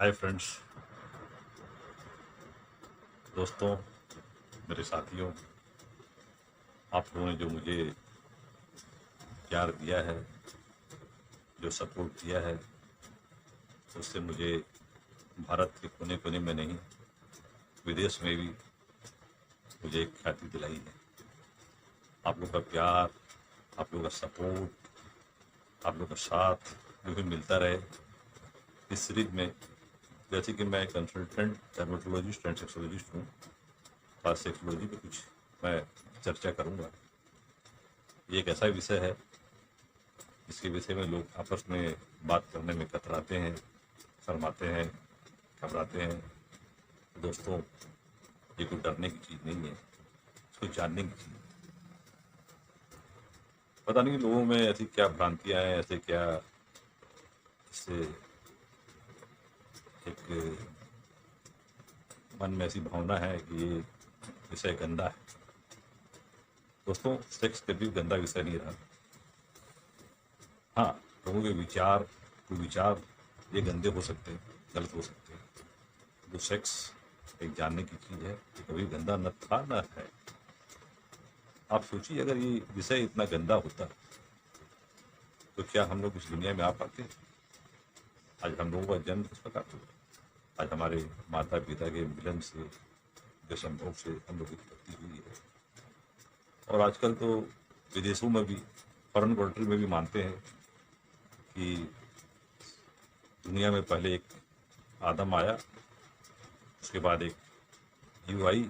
Hi friends, दोस्तों, मेरे साथियों, आप लोगों ने जो मुझे प्यार दिया है, जो सपोर्ट दिया है, उससे मुझे भारत के कोने कोने में नहीं, विदेश में भी मुझे एक ख्याति दिलाई है। आप लोग का प्यार, आप लोग का सपोर्ट, आप लोग का साथ जो भी मिलता रहे इस सीरीज में। जैसे कि मैं कंसल्टेंट डर्मेटोलॉजिस्ट एंड सेक्सोलॉजिस्ट हूँ, खास सेक्सोलॉजी पे कुछ मैं चर्चा करूँगा। ये एक ऐसा विषय है इसके विषय में लोग आपस में बात करने में कतराते हैं, शर्माते हैं, घबराते हैं। दोस्तों, ये कोई डरने की चीज़ नहीं है, इसको जानने की चीज़ है। पता नहीं लोगों में ऐसी क्या भ्रांतियां हैं, ऐसे क्या इससे एक मन में ऐसी भावना है कि ये विषय गंदा है। दोस्तों, सेक्स कभी भी गंदा विषय नहीं रहा। हाँ, लोगों के विचार, कुविचार ये गंदे हो सकते हैं, गलत हो सकते हैं। जो सेक्स एक जानने की चीज़ है, ये कभी गंदा न था न है। आप सोचिए, अगर ये विषय इतना गंदा होता तो क्या हम लोग इस दुनिया में आ पाते? आज हम लोगों का जन्म किस प्रकार हुआ? आज हमारे माता पिता के मिलन से, जो संभोग से हम लोग की उत्पत्ति हुई है। और आजकल तो विदेशों में भी, फॉरेन कंट्री में भी मानते हैं कि दुनिया में पहले एक आदम आया, उसके बाद एक ईव आई,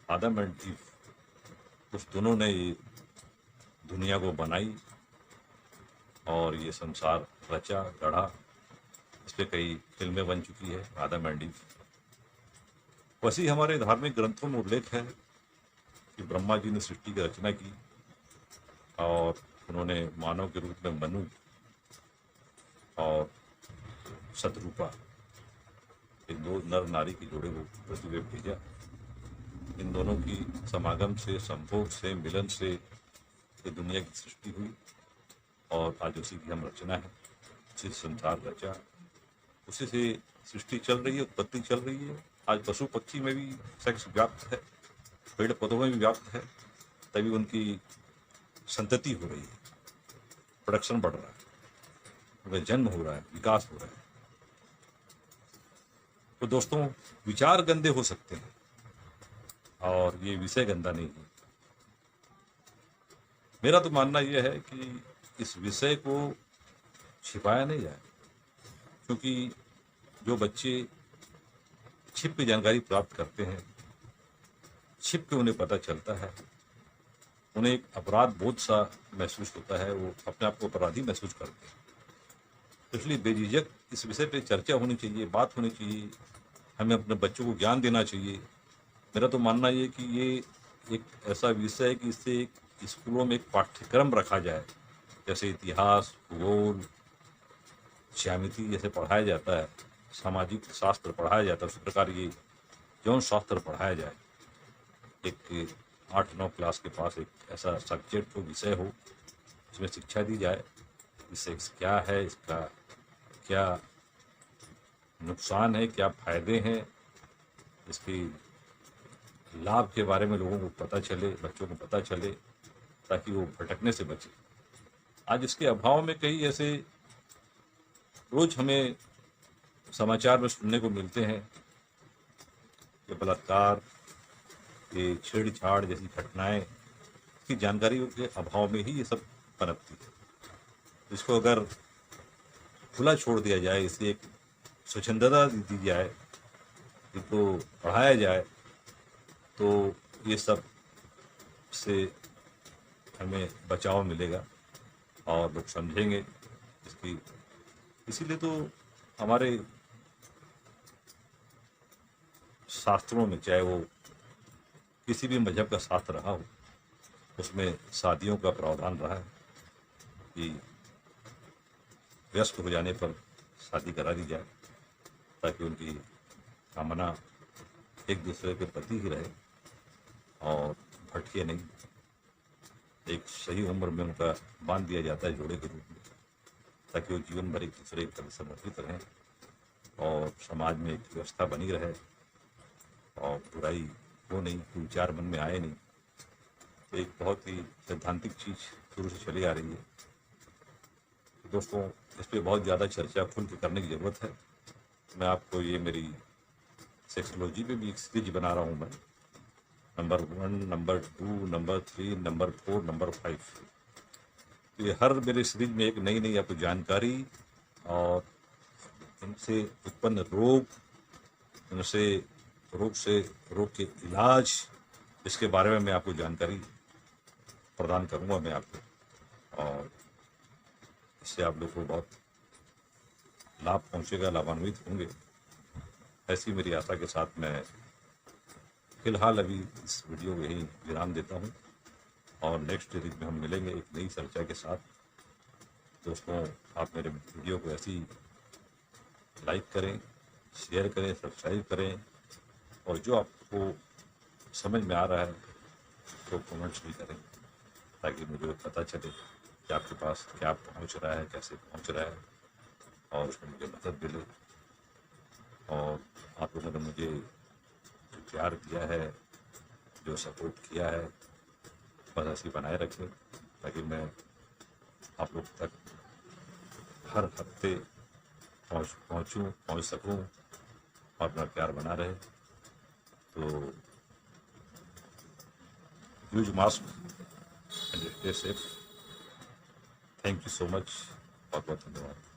आदम एंड ईव, उस दोनों ने ये दुनिया को बनाई और ये संसार रचा गढ़ा। इस पे कई फिल्में बन चुकी है, आदम एंड ईव। वैसे ही हमारे धार्मिक ग्रंथों में उल्लेख है कि ब्रह्मा जी ने सृष्टि की रचना की और उन्होंने मानव के रूप में मनु और शतरूपा, इन दो नर नारी के जोड़े को पृथ्वी पे भेजा। इन दोनों की समागम से, संभोग से, मिलन से ये दुनिया की सृष्टि हुई और आज उसी की हम रचना है। उसी संसार रचा, उसी से सृष्टि चल रही है, उत्पत्ति चल रही है। आज पशु पक्षी में भी सेक्स व्याप्त है, पेड़ पौधों में भी व्याप्त है, तभी उनकी संतति हो रही है, प्रोडक्शन बढ़ रहा है, उनका जन्म हो रहा है, विकास हो रहा है। तो दोस्तों, विचार गंदे हो सकते हैं और ये विषय गंदा नहीं है। मेरा तो मानना यह है कि इस विषय को छिपाया नहीं जाए, क्योंकि जो बच्चे छिप की जानकारी प्राप्त करते हैं, छिप के उन्हें पता चलता है, उन्हें एक अपराध बोध सा महसूस होता है, वो अपने आप को अपराधी महसूस करते हैं। तो इसलिए बेझिझक इस विषय पे चर्चा होनी चाहिए, बात होनी चाहिए, हमें अपने बच्चों को ज्ञान देना चाहिए। मेरा तो मानना ये कि ये एक ऐसा विषय है कि इससे एक स्कूलों में एक पाठ्यक्रम रखा जाए, जैसे इतिहास, भूगोल, ज्यामिति जैसे पढ़ाया जाता है, सामाजिक शास्त्र पढ़ाया जाता है, उसी प्रकार ये यौन शास्त्र पढ़ाया जाए। एक 8-9 क्लास के पास एक ऐसा सब्जेक्ट हो, विषय हो, जिसमें शिक्षा दी जाए कि सेक्स क्या है, इसका क्या नुकसान है, क्या फायदे हैं, इसकी लाभ के बारे में लोगों को पता चले, बच्चों को पता चले, ताकि वो भटकने से बचे। आज इसके अभाव में कई ऐसे रोज हमें समाचार में सुनने को मिलते हैं कि बलात्कार, ये छेड़छाड़ जैसी घटनाएं, की जानकारी के अभाव में ही ये सब पनपती है। इसको अगर खुला छोड़ दिया जाए, इसे एक स्वच्छंदता दी जाए, इसको पढ़ाया जाए, तो ये सब से हमें बचाव मिलेगा और लोग समझेंगे इसकी। इसीलिए तो हमारे शास्त्रों में, चाहे वो किसी भी मजहब का शास्त्र रहा हो, उसमें शादियों का प्रावधान रहा है कि व्यस्त हो जाने पर शादी करा दी जाए, ताकि उनकी कामना एक दूसरे के प्रति ही रहे और भटके नहीं। एक सही उम्र में उनका बांध दिया जाता है जोड़े के रूप में, ताकि वो जीवन भर एक दूसरे के प्रति समर्पित रहें। और समाज में एक व्यवस्था बनी रहे और बुराई हो नहीं, कोई विचार मन में आए नहीं। एक बहुत ही सैद्धांतिक चीज़ शुरू से चली आ रही है। दोस्तों, इस पे बहुत ज़्यादा चर्चा खुल के करने की ज़रूरत है। मैं आपको ये मेरी सेक्सोलॉजी पे भी एक सीरीज बना रहा हूँ मैं, number 1, number 2, number 3, number 4, number 5। तो ये हर मेरे सीरीज में एक नई नई आपको जानकारी और इनसे उत्पन्न रोग, इनसे रोग के इलाज, इसके बारे में मैं आपको जानकारी प्रदान करूंगा मैं आपको, और इससे आप लोग को बहुत लाभ पहुंचेगा, लाभान्वित होंगे, ऐसी मेरी आशा के साथ मैं फिलहाल अभी इस वीडियो को यहीं विराम देता हूं और नेक्स्ट सीरीज में हम मिलेंगे एक नई चर्चा के साथ। दोस्तों, आप मेरे वीडियो को ऐसे ही लाइक करें, शेयर करें, सब्सक्राइब करें, और जो आपको समझ में आ रहा है तो कमेंट्स भी करें, ताकि मुझे पता चले कि आपके पास क्या पहुंच रहा है, कैसे पहुंच रहा है, और उसमें मुझे मदद मिले। और आप लोगों ने मुझे जो प्यार दिया है, जो सपोर्ट किया है, बस ऐसे बनाए रखें, ताकि मैं आप लोग तक हर हफ्ते पहुंच सकूं और अपना प्यार बना रहे। तो use mask and stay safe. Thank you so much. बहुत बहुत धन्यवाद।